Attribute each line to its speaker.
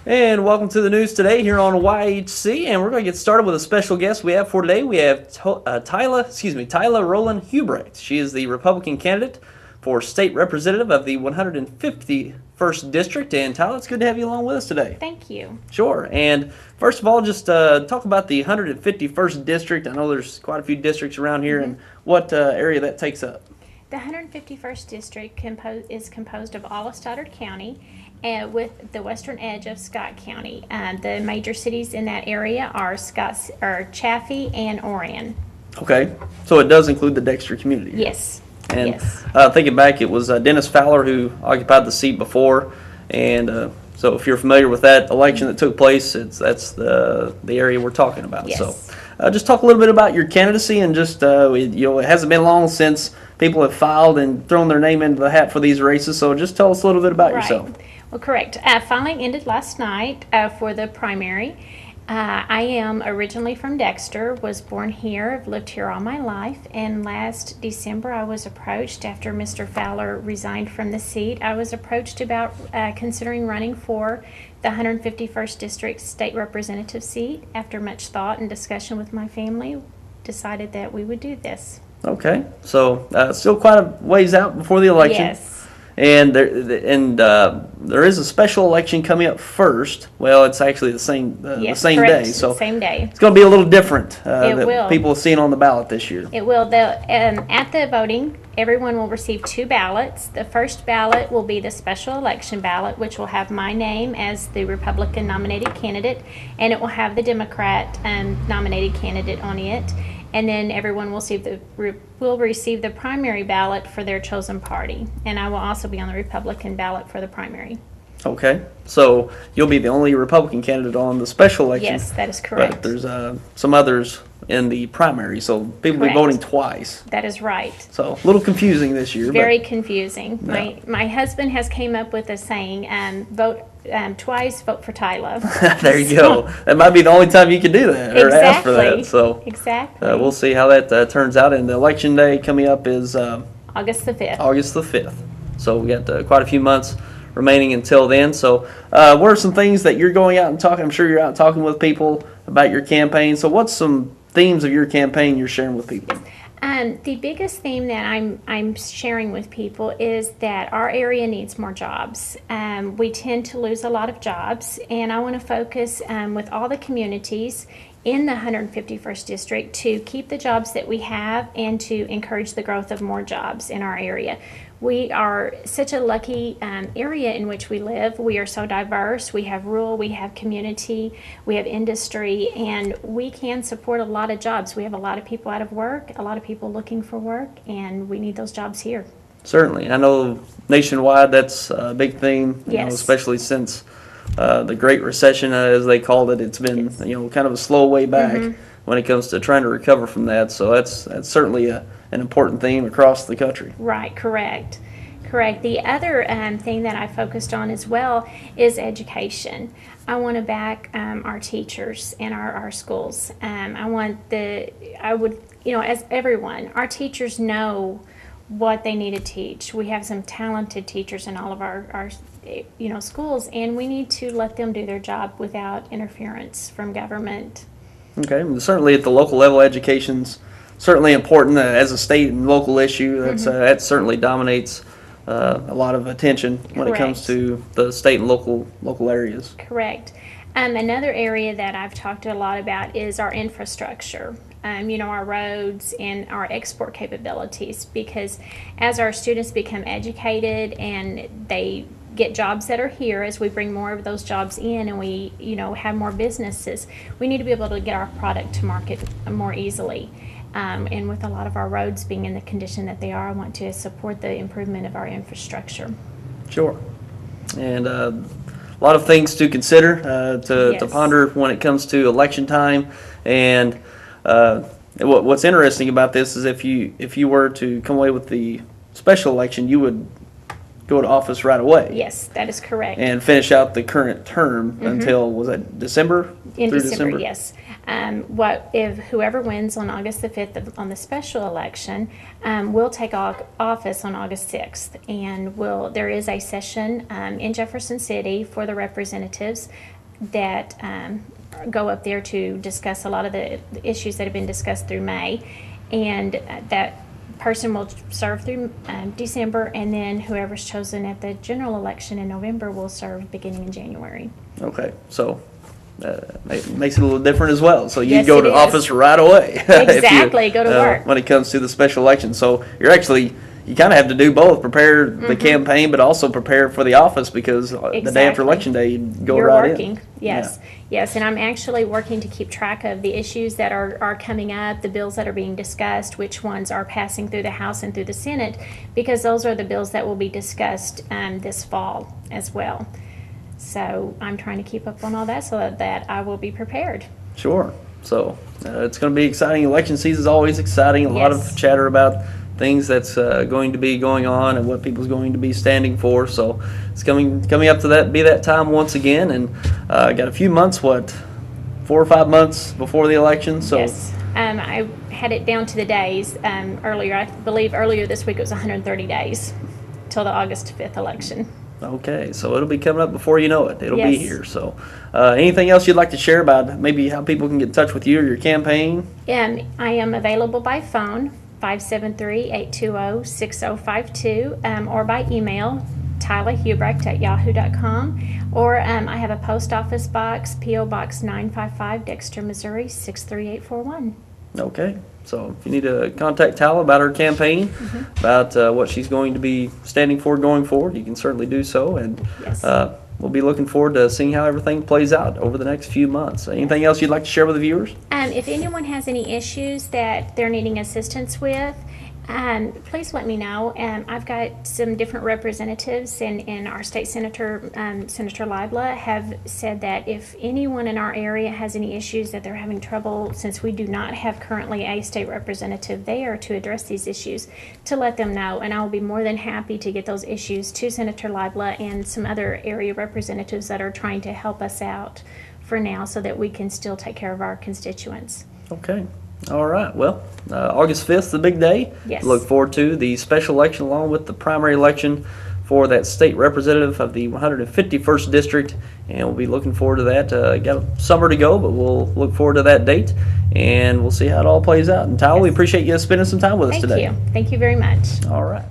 Speaker 1: And welcome to the news today here on YHC, and we're going to get started with a special guest we have for today. We have Tila Rowland Hubrecht. She is the Republican candidate for state representative of the 151st District. And Tyler, it's good to have you along with us today.
Speaker 2: Thank you.
Speaker 1: Sure. And first of all, just talk about the 151st District. I know there's quite a few districts around here, and what area that takes up.
Speaker 2: The 151st District is composed of all of Stoddard County and with the western edge of Scott County. The major cities in that area are Chaffee and Orion.
Speaker 1: Okay. So it does include the Dexter community.
Speaker 2: Yes.
Speaker 1: And
Speaker 2: yes.
Speaker 1: Thinking back, it was Dennis Fowler who occupied the seat before, and so if you're familiar with that election that took place, that's the area we're talking about.
Speaker 2: Yes.
Speaker 1: So just talk a little bit about your candidacy, and just it hasn't been long since people have filed and thrown their name into the hat for these races. So just tell us a little bit about yourself.
Speaker 2: Well, correct. Filing ended last night for the primary. I am originally from Dexter, was born here, I've lived here all my life, and last December I was approached after Mr. Fowler resigned from the seat. I was approached about considering running for the 151st District State Representative seat. After much thought and discussion with my family, decided that we would do this.
Speaker 1: Okay, so still quite a ways out before the election.
Speaker 2: Yes.
Speaker 1: And there is a special election coming up first. Well, it's actually the same same
Speaker 2: correct.
Speaker 1: day, so
Speaker 2: same day.
Speaker 1: it's going to be a little different.
Speaker 2: It will.
Speaker 1: People seeing on the ballot this year.
Speaker 2: It will. At the voting, everyone will receive 2 ballots. The first ballot will be the special election ballot, which will have my name as the Republican nominated candidate, and it will have the Democrat nominated candidate on it. And then everyone will receive the primary ballot for their chosen party. And I will also be on the Republican ballot for the primary.
Speaker 1: Okay, so you'll be the only Republican candidate on the special election.
Speaker 2: Yes, that is correct.
Speaker 1: But there's some others in the primary, so people will be voting twice.
Speaker 2: That is right.
Speaker 1: So a little confusing this year.
Speaker 2: Very confusing.
Speaker 1: Yeah.
Speaker 2: My husband has came up with a saying, vote twice, vote for Tyla.
Speaker 1: There you go. That might be the only time you can do that or ask for that. So
Speaker 2: exactly.
Speaker 1: We'll see how that turns out. And the election day coming up is
Speaker 2: August the 5th.
Speaker 1: August the 5th. So we got quite a few months remaining until then. So what are some things that you're going out and talking? I'm sure you're out talking with people about your campaign. So what's some themes of your campaign you're sharing with people?
Speaker 2: The biggest theme that I'm sharing with people is that our area needs more jobs. We tend to lose a lot of jobs, and I want to focus with all the communities in the 151st District to keep the jobs that we have and to encourage the growth of more jobs in our area. We are such a lucky area in which we live. We are so diverse. We have rural, we have community, we have industry, and we can support a lot of jobs. We have a lot of people out of work, a lot of people looking for work, and we need those jobs here.
Speaker 1: Certainly. I know nationwide that's a big theme, you know, especially since the Great Recession, as they called it. It's been kind of a slow way back when it comes to trying to recover from that. So that's certainly an important theme across the country.
Speaker 2: Right, correct. The other thing that I focused on as well is education. I want to back our teachers and our schools. As everyone, our teachers know what they need to teach. We have some talented teachers in all of our schools, and we need to let them do their job without interference from government.
Speaker 1: Okay, certainly at the local level, education's certainly important as a state and local issue. That certainly dominates a lot of attention when it comes to the state and local areas.
Speaker 2: Correct. Another area that I've talked a lot about is our infrastructure. Our roads and our export capabilities, because as our students become educated and they get jobs that are here, as we bring more of those jobs in and we have more businesses, we need to be able to get our product to market more easily. And with a lot of our roads being in the condition that they are, I want to support the improvement of our infrastructure.
Speaker 1: Sure. And a lot of things to consider, to ponder when it comes to election time. And what's interesting about this is if you were to come away with the special election, you would go to office right away.
Speaker 2: Yes, that is correct.
Speaker 1: And finish out the current term until, was that December
Speaker 2: In
Speaker 1: through
Speaker 2: December, yes. What if whoever wins on August the 5th on the special election will take office on August 6th, and there is a session in Jefferson City for the representatives that go up there to discuss a lot of the issues that have been discussed through May, and that person will serve through December, and then whoever's chosen at the general election in November will serve beginning in January.
Speaker 1: Okay, so makes it a little different as well. So you
Speaker 2: Yes,
Speaker 1: go
Speaker 2: it
Speaker 1: to
Speaker 2: is.
Speaker 1: office right away.
Speaker 2: Exactly, go to work.
Speaker 1: When it comes to the special election. So you kind of have to do both, prepare the campaign, but also prepare for the office, because the day after
Speaker 2: Exactly.
Speaker 1: election day, you go
Speaker 2: You're
Speaker 1: right
Speaker 2: working.
Speaker 1: in.
Speaker 2: Yes, yes, and I'm actually working to keep track of the issues that are coming up, the bills that are being discussed, which ones are passing through the House and through the Senate, because those are the bills that will be discussed this fall as well. So I'm trying to keep up on all that so that I will be prepared.
Speaker 1: Sure. So it's going to be exciting. Election season is always exciting. A lot
Speaker 2: Yes.
Speaker 1: of chatter about things that's going to be going on and what people's going to be standing for. So it's coming up to that time once again, and got a few months, 4 or 5 months before the election. So
Speaker 2: Yes, I had it down to the days earlier. I believe earlier this week it was 130 days till the August 5th election.
Speaker 1: okay, so it'll be coming up before you know it. It'll be
Speaker 2: Yes.
Speaker 1: here. So anything else you'd like to share about maybe how people can get in touch with you or your campaign?
Speaker 2: I am available by phone, 573-820-6052, or by email, TilaHubrecht@yahoo.com, or I have a post office box, P.O. Box 955, Dexter, Missouri 63841.
Speaker 1: Okay, so if you need to contact Tila about her campaign, about what she's going to be standing for going forward, you can certainly do so. And
Speaker 2: Yes.
Speaker 1: we'll be looking forward to seeing how everything plays out over the next few months. Anything else you'd like to share with the viewers?
Speaker 2: If anyone has any issues that they're needing assistance with, please let me know. I've got some different representatives, and our state senator, Senator Libla, have said that if anyone in our area has any issues that they're having trouble, since we do not have currently a state representative there to address these issues, to let them know. And I will be more than happy to get those issues to Senator Libla and some other area representatives that are trying to help us out for now, so that we can still take care of our constituents.
Speaker 1: Okay. All right. Well, August 5th, the big day.
Speaker 2: Yes.
Speaker 1: Look forward to the special election along with the primary election for that state representative of the 151st District, and we'll be looking forward to that. Got a summer to go, but we'll look forward to that date, and we'll see how it all plays out. And Tyler, we appreciate you spending some time with us
Speaker 2: Thank
Speaker 1: today.
Speaker 2: you. Thank you very much.
Speaker 1: All right.